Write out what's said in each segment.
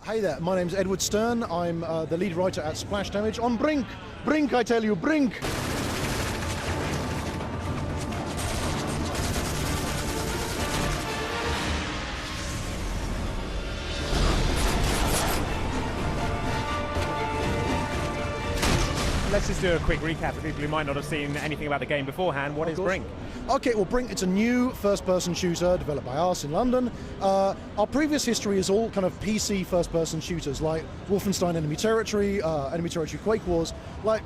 Hey there, my name's Edward Stern. I'm the lead writer at Splash Damage on Brink. Brink, I tell you, Brink! Let's just do a quick recap for people who might not have seen anything about the game beforehand. What is Brink? Okay, well, Brink, it's a new first-person shooter developed by us in London. Our previous history is all kind of PC first-person shooters, like Wolfenstein Enemy Territory Quake Wars. Like,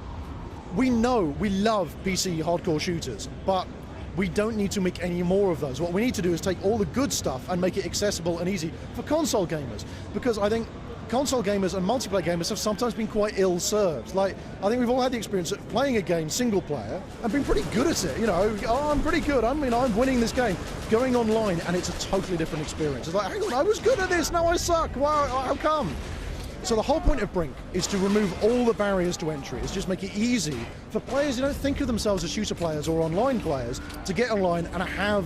we love PC hardcore shooters, but we don't need to make any more of those. What we need to do is take all the good stuff and make it accessible and easy for console gamers, because I think console gamers and multiplayer gamers have sometimes been quite ill-served. Like, I think we've all had the experience of playing a game single player and being pretty good at it. You know, oh, I'm pretty good. I'm winning this game. Going online and it's a totally different experience. It's like, hang on, I was good at this, now I suck. Wow, how come? So the whole point of Brink is to remove all the barriers to entry. It's just make it easy for players who don't think of themselves as shooter players or online players to get online and have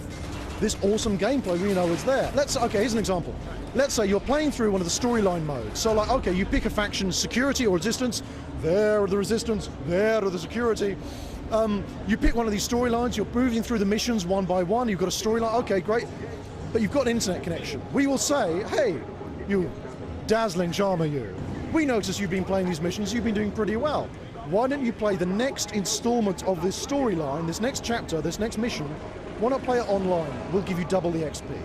this awesome gameplay we know is there. Okay, here's an example. Let's say you're playing through one of the storyline modes. So like, okay, you pick a faction, security or resistance. There are the resistance, there are the security. You pick one of these storylines, you're moving through the missions one by one, you've got a storyline, okay, great. But you've got an internet connection. We will say, hey, you dazzling charmer you. We notice you've been playing these missions, you've been doing pretty well. Why don't you play the next installment of this storyline, this next chapter, this next mission? Why not play it online? We'll give you double the XP.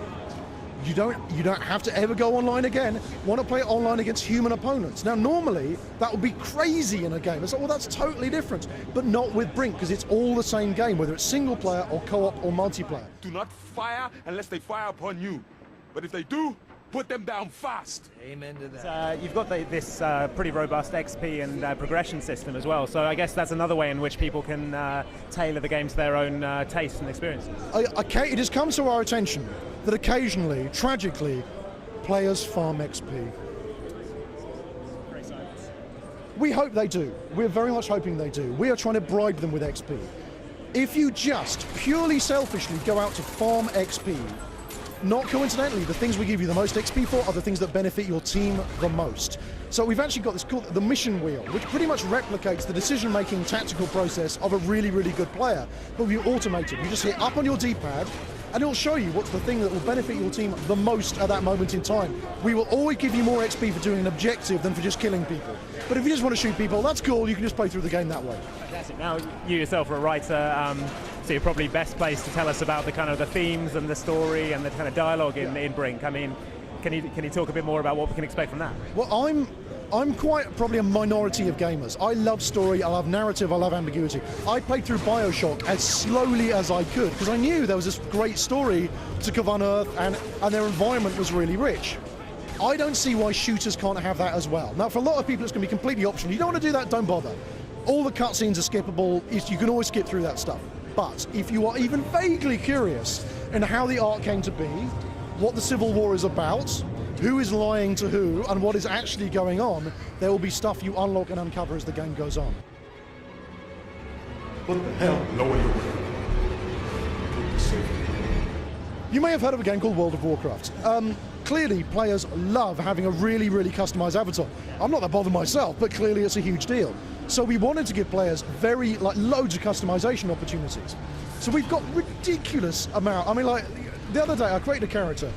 You don't have to ever go online again. Why not play it online against human opponents? Now, normally, that would be crazy in a game. It's like, well, that's totally different. But not with Brink, because it's all the same game, whether it's single player or co-op or multiplayer. Do not fire unless they fire upon you. But if they do, put them down fast. Amen to that. You've got this pretty robust XP and progression system as well, so I guess that's another way in which people can tailor the game to their own taste and experiences. It has come to our attention that occasionally, tragically, players farm XP. We hope they do. We're very much hoping they do. We are trying to bribe them with XP. If you just purely selfishly go out to farm XP, not coincidentally, the things we give you the most XP for are the things that benefit your team the most. So we've actually got this called the mission wheel, which pretty much replicates the decision-making tactical process of a really, really good player, but we automate it. You just hit up on your D-pad, and it'll show you what's the thing that will benefit your team the most at that moment in time. We will always give you more XP for doing an objective than for just killing people. But if you just want to shoot people, that's cool, you can just play through the game that way. Fantastic. Now, you yourself are a writer, so you're probably best placed to tell us about the kind of the themes and the story and the kind of dialogue in Brink. I mean, can you talk a bit more about what we can expect from that? Well, I'm quite probably a minority of gamers. I love story, I love narrative, I love ambiguity. I played through BioShock as slowly as I could because I knew there was this great story to unearth and their environment was really rich. I don't see why shooters can't have that as well. Now, for a lot of people, it's going to be completely optional. You don't want to do that, don't bother. All the cutscenes are skippable. You can always skip through that stuff. But if you are even vaguely curious in how the art came to be, what the Civil War is about, who is lying to who, and what is actually going on, there will be stuff you unlock and uncover as the game goes on. What the hell? Lower your weapon. You may have heard of a game called World of Warcraft. Clearly, players love having a really, really customized avatar. I'm not that bothered myself, but clearly it's a huge deal. So we wanted to give players loads of customization opportunities. So we've got ridiculous amount. I mean, like, the other day I created a character.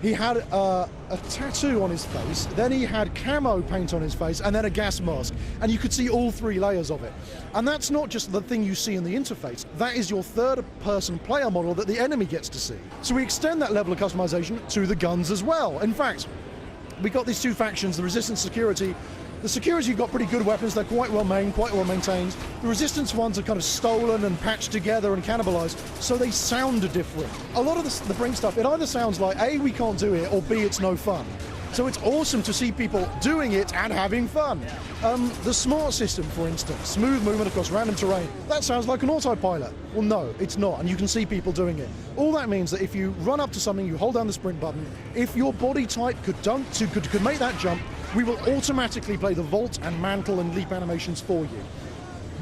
He had a tattoo on his face, then he had camo paint on his face, and then a gas mask. And you could see all three layers of it. And that's not just the thing you see in the interface. That is your third-person player model that the enemy gets to see. So we extend that level of customization to the guns as well. In fact, we got these two factions, the Resistance Security. The Security got pretty good weapons, they're quite well made, quite well maintained. The Resistance ones are kind of stolen and patched together and cannibalized, so they sound different. A lot of the Brink stuff, it either sounds like A, we can't do it, or B, it's no fun. So it's awesome to see people doing it and having fun. The smart system, for instance, smooth movement across random terrain, that sounds like an autopilot. Well, no, it's not, and you can see people doing it. All that means that if you run up to something, you hold down the sprint button, if your body type could make that jump, we will automatically play the vault and mantle and leap animations for you.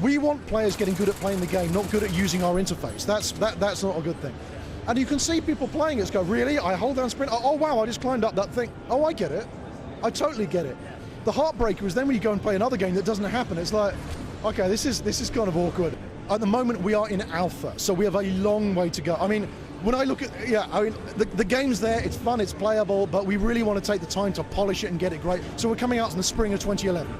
We want players getting good at playing the game, not good at using our interface. That's not a good thing. And you can see people playing it go, really? I hold down sprint? Oh wow, I just climbed up that thing. Oh, I get it. I totally get it. The heartbreaker is then when you go and play another game that doesn't happen. It's like, okay, this is kind of awkward. At the moment, we are in alpha, so we have a long way to go. I mean, when I look at, the game's there, it's fun, it's playable, but we really want to take the time to polish it and get it great. So we're coming out in the spring of 2011.